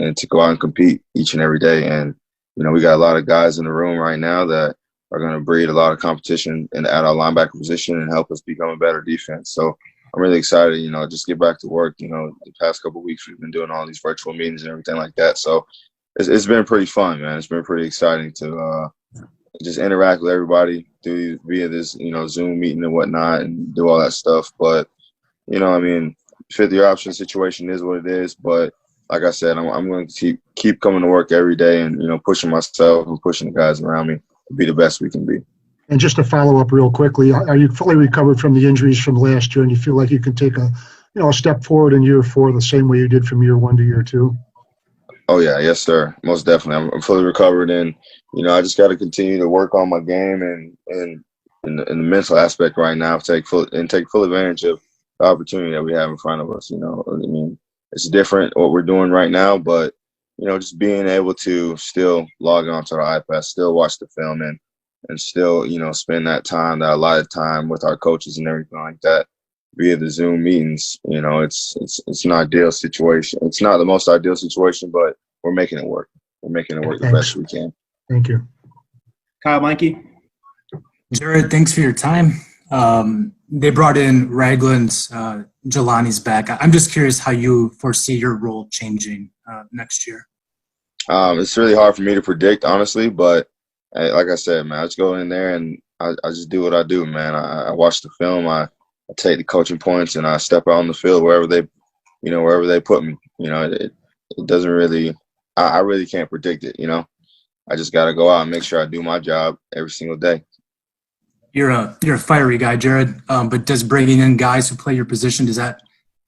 and to go out and compete each and every day. And, you know, we got a lot of guys in the room right now that are going to breed a lot of competition and at our linebacker position and help us become a better defense. So I'm really excited, you know, just get back to work. You know, the past couple of weeks we've been doing all these virtual meetings and everything like that. So it's been pretty fun, man. It's been pretty exciting to just interact with everybody via this, you know, Zoom meeting and whatnot and do all that stuff. But, you know, I mean, fifth year option situation is what it is. But like I said, I'm going to keep coming to work every day and, you know, pushing myself and pushing the guys around me to be the best we can be. And just to follow up real quickly, are you fully recovered from the injuries from last year and you feel like you can take a step forward in year 4 the same way you did from year 1 to year 2? Oh, yeah. Yes, sir. Most definitely. I'm fully recovered, and, you know, I just got to continue to work on my game and in the mental aspect right now, take full advantage of the opportunity that we have in front of us. You know, I mean, it's different what we're doing right now, but, you know, just being able to still log on to the iPad, still watch the film and still, you know, spend that allotted time with our coaches and everything like that via the Zoom meetings. You know, it's an ideal situation. It's not the most ideal situation, but we're making it work. We're making it work the best we can. Thank you. Kyle Meinke. Jarrod, thanks for your time. They brought in Ragland's, Jelani's back. I'm just curious how you foresee your role changing next year. It's really hard for me to predict, honestly, but like I said, man, I just go in there and I just do what I do, man. I watch the film, I take the coaching points, and I step out on the field wherever they put me. You know, it doesn't really – I really can't predict it, you know. I just got to go out and make sure I do my job every single day. You're a fiery guy, Jarrod, but does bringing in guys who play your position, is that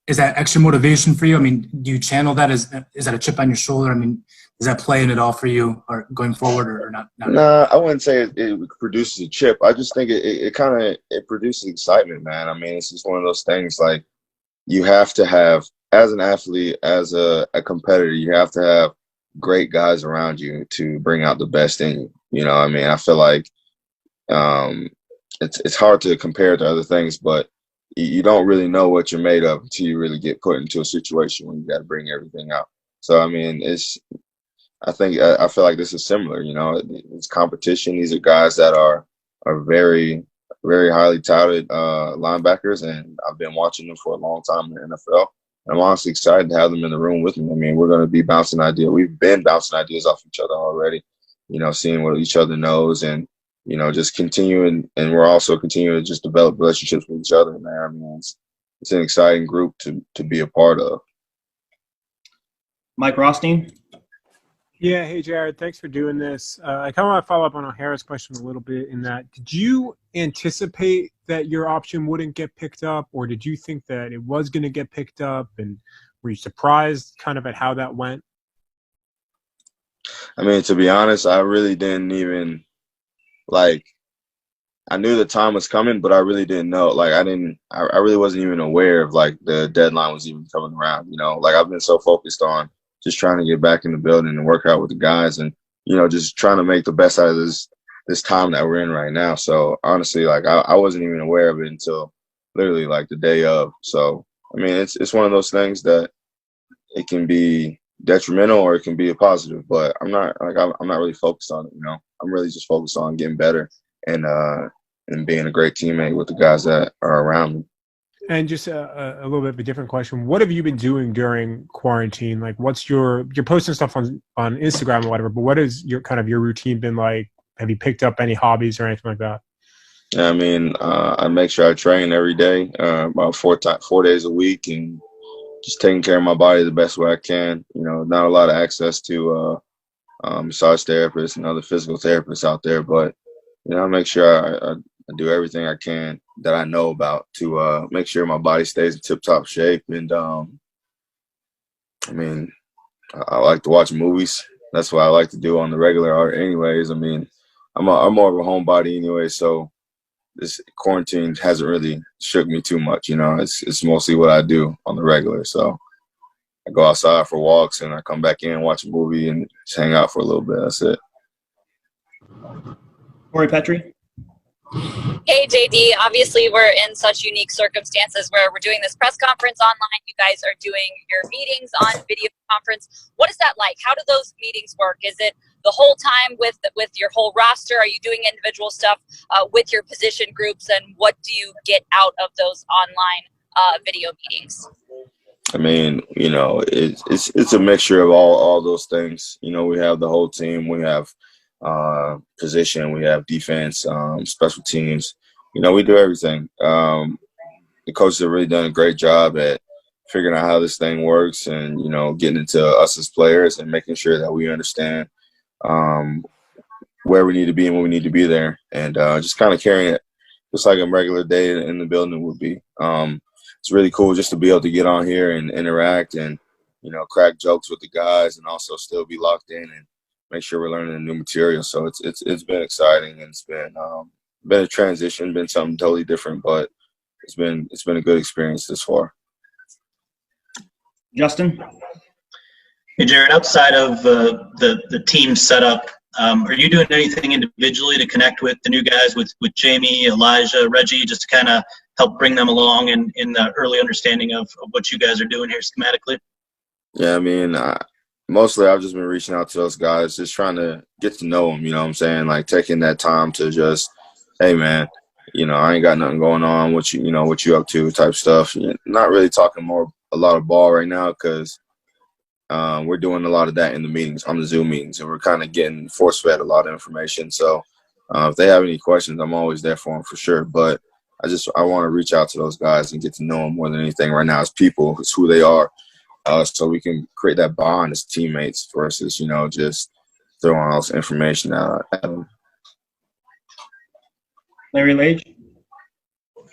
extra motivation for you? I mean, do you channel that? Is that a chip on your shoulder? I mean, is that playing at all for you or going forward or not? Nah, I wouldn't say it produces a chip. I just think it produces excitement, man. I mean, it's just one of those things, like, you have to have, as an athlete, as a competitor, you have to have great guys around you to bring out the best in you. You know what I mean? I feel like it's hard to compare to other things, but you don't really know what you're made of until you really get put into a situation when you got to bring everything out. So, I mean, I feel like this is similar. You know, it's competition. These are guys that are very, very highly touted linebackers, and I've been watching them for a long time in the NFL. And I'm honestly excited to have them in the room with me. I mean, we're going to be bouncing ideas. We've been bouncing ideas off each other already, you know, seeing what each other knows and, you know, just continuing. And we're also continuing to just develop relationships with each other, man. I mean, it's an exciting group to be a part of. Mike Rothstein. Yeah, hey, Jarrod, thanks for doing this. I kind of want to follow up on O'Hara's question a little bit in that, did you anticipate that your option wouldn't get picked up, or did you think that it was going to get picked up, and were you surprised kind of at how that went? I mean, to be honest, I really didn't even, like, I knew the time was coming, but I really didn't know. Like, I really wasn't even aware of, like, the deadline was even coming around, you know? Like, I've been so focused on just trying to get back in the building and work out with the guys and, you know, just trying to make the best out of this time that we're in right now. So, honestly, like, I wasn't even aware of it until literally, like, the day of. So, I mean, it's one of those things that it can be detrimental or it can be a positive, but I'm not really focused on it, you know. I'm really just focused on getting better and being a great teammate with the guys that are around me. And just a little bit of a different question. What have you been doing during quarantine? Like, what's you're posting stuff on Instagram or whatever, but what is your routine been like? Have you picked up any hobbies or anything like that? I mean, I make sure I train every day, about 4 days a week, and just taking care of my body the best way I can. You know, not a lot of access to massage therapists and other physical therapists out there, but, you know, I make sure I do everything I can that I know about to make sure my body stays in tip-top shape. And, I mean, I like to watch movies. That's what I like to do on the regular anyways. I mean, I'm more of a homebody anyway, so this quarantine hasn't really shook me too much. You know, it's mostly what I do on the regular. So I go outside for walks and I come back in, watch a movie, and just hang out for a little bit. That's it. Corey Petrie. Hey, JD. Obviously, we're in such unique circumstances where we're doing this press conference online. You guys are doing your meetings on video conference. What is that like? How do those meetings work? Is it the whole time with your whole roster? Are you doing individual stuff with your position groups? And what do you get out of those online video meetings? I mean, you know, it's a mixture of all those things. You know, we have the whole team. We have position. We have defense, special teams. You know, we do everything. The coaches have really done a great job at figuring out how this thing works and, you know, getting into us as players and making sure that we understand where we need to be and when we need to be there. And just kind of carrying it just like a regular day in the building would be. It's really cool just to be able to get on here and interact and, you know, crack jokes with the guys and also still be locked in and make sure we're learning new material. So it's been exciting, and it's been a transition, been something totally different, but it's been a good experience this far. Justin? Hey, Jarrod, outside of the team setup, are you doing anything individually to connect with the new guys, with Jamie, Elijah, Reggie, just to kind of help bring them along in the early understanding of what you guys are doing here schematically? Yeah, I mean, mostly I've just been reaching out to those guys, just trying to get to know them, you know what I'm saying? Like taking that time to just, hey, man, you know, I ain't got nothing going on. What you up to type stuff. Not really talking a lot of ball right now because we're doing a lot of that in the meetings, on the Zoom meetings, and we're kind of getting force-fed a lot of information. So if they have any questions, I'm always there for them for sure. But I want to reach out to those guys and get to know them more than anything right now as people. It's who they are. So we can create that bond as teammates versus, you know, just throwing all this information out at them. Larry Lage?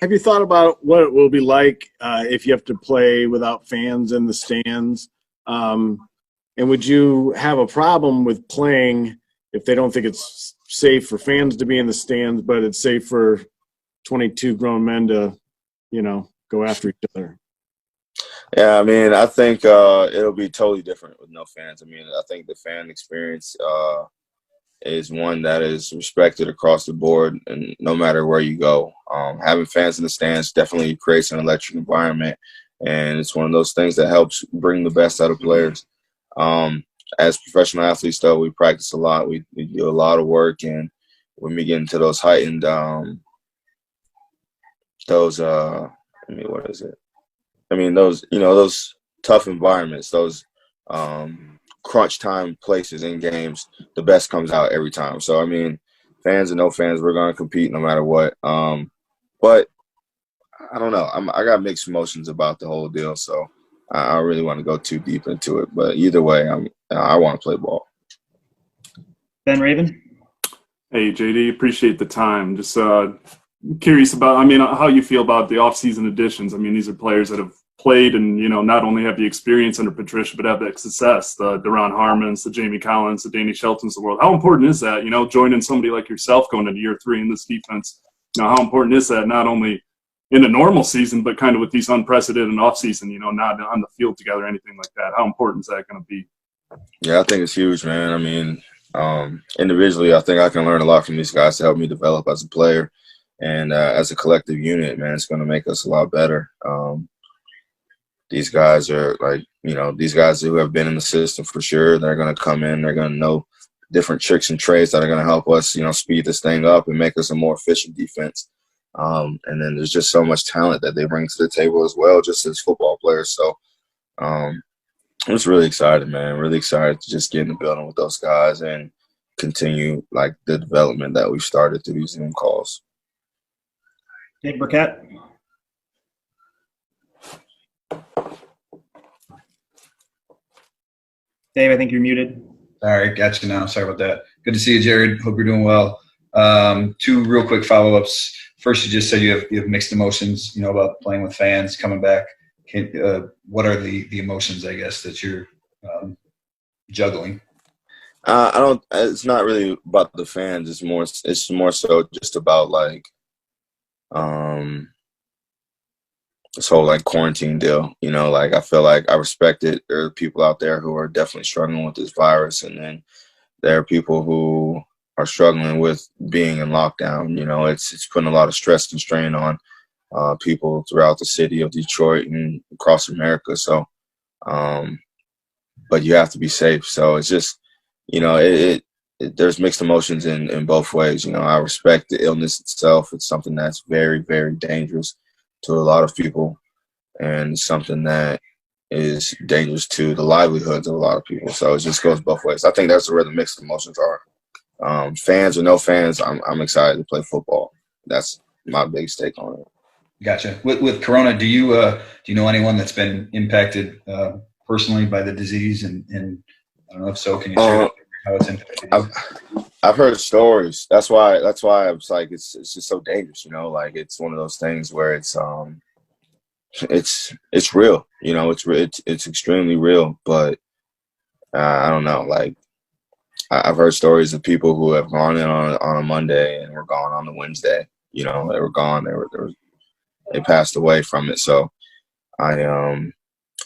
Have you thought about what it will be like if you have to play without fans in the stands? And would you have a problem with playing if they don't think it's safe for fans to be in the stands, but it's safe for 22 grown men to, you know, go after each other? Yeah, I mean, I think it'll be totally different with no fans. I mean, I think the fan experience is one that is respected across the board, and no matter where you go. Having fans in the stands definitely creates an electric environment, and it's one of those things that helps bring the best out of players. As professional athletes, though, we practice a lot. We do a lot of work, and when we get into those heightened those tough environments, those crunch time places in games, the best comes out every time. So, I mean, fans and no fans, we're going to compete no matter what. But I don't know. I got mixed emotions about the whole deal, so I don't really want to go too deep into it. But either way, I want to play ball. Ben Raven? Hey, JD, appreciate the time. Just curious about, I mean, how you feel about the offseason additions. I mean, these are players that have played and, you know, not only have the experience under Patricia, but have that success, the Deron Harmons, the Jamie Collins, the Danny Sheltons of the world. How important is that, you know, joining somebody like yourself going into year 3 in this defense? You know, how important is that not only in a normal season, but kind of with these unprecedented offseason, you know, not on the field together or anything like that? How important is that going to be? Yeah, I think it's huge, man. I mean, individually, I think I can learn a lot from these guys to help me develop as a player. And as a collective unit, man, it's going to make us a lot better. These guys are like, you know, these guys who have been in the system for sure. They're going to come in. They're going to know different tricks and trades that are going to help us, you know, speed this thing up and make us a more efficient defense. And then there's just so much talent that they bring to the table as well, just as football players. So I'm just really excited, man. Really excited to just get in the building with those guys and continue, like, the development that we've started through these Zoom calls. Dave Burkett? Dave, I think you're muted. All right, got you now. Sorry about that. Good to see you, Jarrod. Hope you're doing well. 2 real quick follow-ups. First, you just said you have mixed emotions, you know, about playing with fans, coming back. What are the emotions, I guess, that you're juggling? It's not really about the fans. It's more so just about, like, this whole, like, quarantine deal. You know, like, I feel like I respect it. There are people out there who are definitely struggling with this virus, and then there are people who are struggling with being in lockdown. It's putting a lot of stress and strain on people throughout the city of Detroit and across America. So, but you have to be safe. So it's just, there's mixed emotions in both ways. I respect the illness itself. It's something that's very, very dangerous to a lot of people, and something that is dangerous to the livelihoods of a lot of people. So it just goes both ways. I think that's where the mixed emotions are. Fans or no fans, I'm excited to play football. That's my biggest take on it. Gotcha. With Corona, do you know anyone that's been impacted personally by the disease? And I don't know if so, can you share how it's impacted you? I've heard stories. That's why I was like, it's just so dangerous. Like it's one of those things where it's real. It's extremely real. But I don't know. Like I've heard stories of people who have gone in on a Monday and were gone on the Wednesday. They were gone. They passed away from it. So I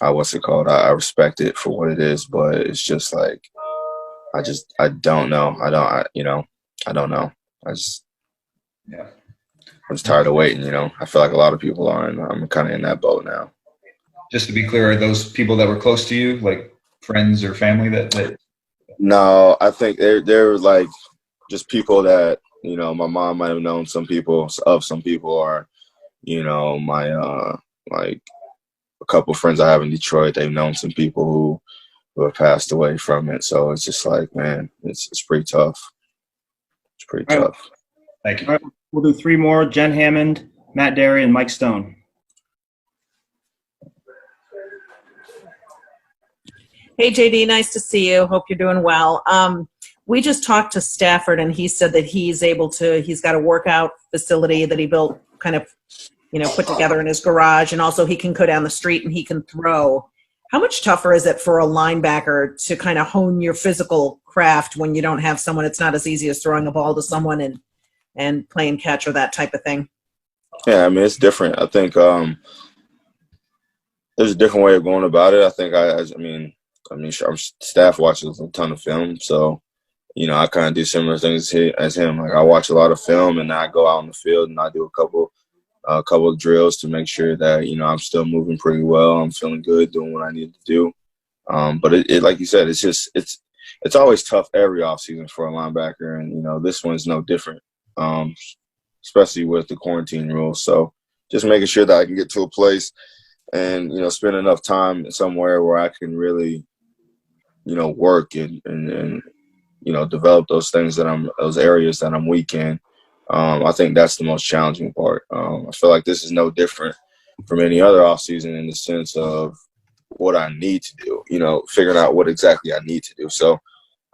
what's it called? I respect it for what it is, but it's just like I don't know. I don't know. I'm just tired of waiting. I feel like a lot of people are, and I'm kind of in that boat now. Just to be clear, are those people that were close to you, like friends or family that? No, I think they're like just people that, my mom might have known some people, or, my like a couple friends I have in Detroit, they've known some people who have passed away from it. So it's just like, man, it's pretty tough. It's pretty tough. Thank you. All right, we'll do 3 more. Jen Hammond, Matt Derry, and Mike Stone. Hey, JD, nice to see you. Hope you're doing well. We just talked to Stafford, and he said that he's got a workout facility that he built kind of, put together in his garage, and also he can go down the street and he can throw. How much tougher is it for a linebacker to kind of hone your physical craft when you don't have someone? It's not as easy as throwing a ball to someone and playing catch or that type of thing. Yeah, I mean, it's different. I think there's a different way of going about it. I think I'm staff watches a ton of film, so I kind of do similar things as him. Like I watch a lot of film, and I go out on the field and I do a couple of drills to make sure that I'm still moving pretty well. I'm feeling good, doing what I need to do. But it like you said, it's always tough every offseason for a linebacker, and this one's no different. Especially with the quarantine rules. So just making sure that I can get to a place and spend enough time somewhere where I can really work and develop those areas that I'm weak in. I think that's the most challenging part. I feel like this is no different from any other offseason in the sense of what I need to do, figuring out what exactly I need to do. So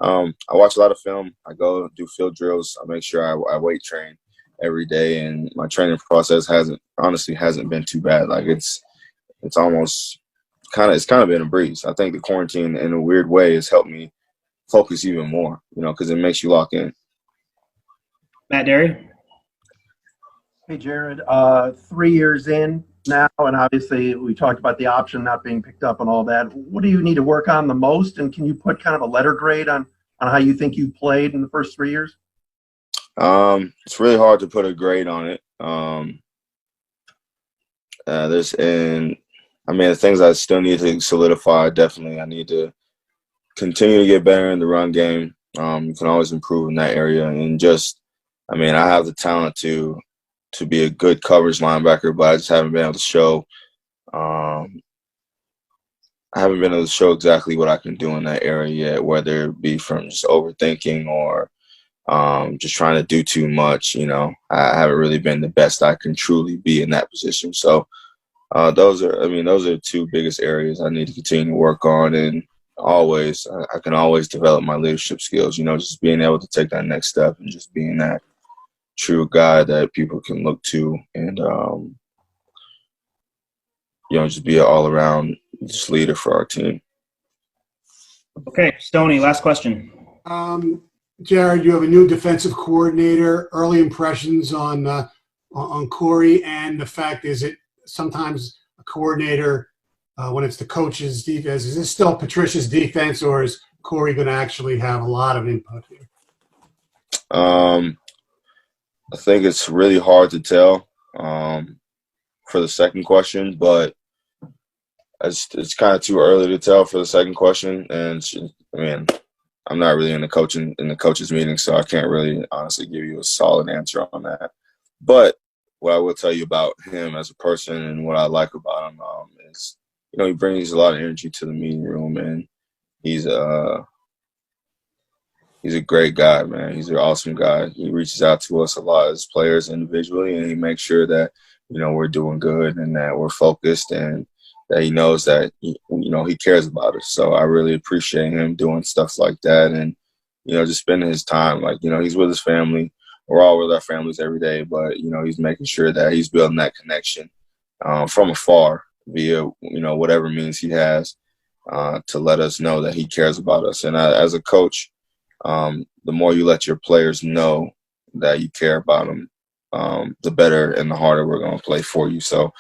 I watch a lot of film. I go do field drills. I make sure I weight train every day, and my training process hasn't been too bad. Like it's almost kind of been a breeze. I think the quarantine in a weird way has helped me focus even more, because it makes you lock in. Matt Derry. Hey, Jarrod, 3 years in now, and obviously we talked about the option not being picked up and all that. What do you need to work on the most, and can you put kind of a letter grade on how you think you played in the first 3 years? It's really hard to put a grade on it. The things I still need to solidify, definitely. I need to continue to get better in the run game. You can always improve in that area. And I have the talent to be a good coverage linebacker, but I just haven't been able to show. I haven't been able to show exactly what I can do in that area yet, whether it be from just overthinking or just trying to do too much. I haven't really been the best I can truly be in that position. So those are the 2 biggest areas I need to continue to work on. And I can always develop my leadership skills, just being able to take that next step and just being that true guy that people can look to, and just be an all-around just leader for our team. Okay, Stoney, last question. Jarrod, you have a new defensive coordinator. Early impressions on Corey, and the fact is that sometimes a coordinator, when it's the coach's defense, is this still Patricia's defense, or is Corey going to actually have a lot of input here? I think it's really hard to tell for the second question, but it's kind of too early to tell for the second question. And I mean, I'm not really in the coaches meeting, so I can't really honestly give you a solid answer on that. But what I will tell you about him as a person and what I like about him is, you know, he brings a lot of energy to the meeting room, and he's a great guy, man. He's an awesome guy. He reaches out to us a lot as players individually, and he makes sure that, you know, we're doing good and that we're focused and that he knows that, you know, he cares about us. So I really appreciate him doing stuff like that and, you know, just spending his time. Like, you know, he's with his family. We're all with our families every day, but, you know, he's making sure that he's building that connection from afar via, you know, whatever means he has to let us know that he cares about us. And as a coach, the more you let your players know that you care about them, the better and the harder we're going to play for you. So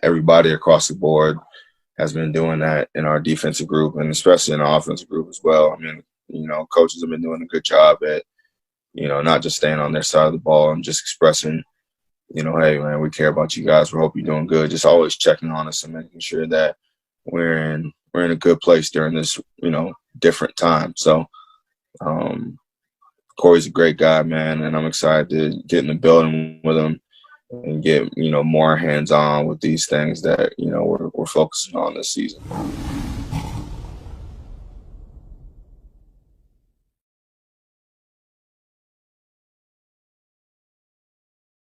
everybody across the board has been doing that in our defensive group and especially in our offensive group as well. I mean, you know, coaches have been doing a good job at, you know, not just staying on their side of the ball and just expressing, you know, hey, man, we care about you guys. We hope you're doing good. Just always checking on us and making sure that we're in a good place during this, you know, different time. So Corey's a great guy, man, and I'm excited to get in the building with him and get, you know, more hands-on with these things that, you know, we're focusing on this season.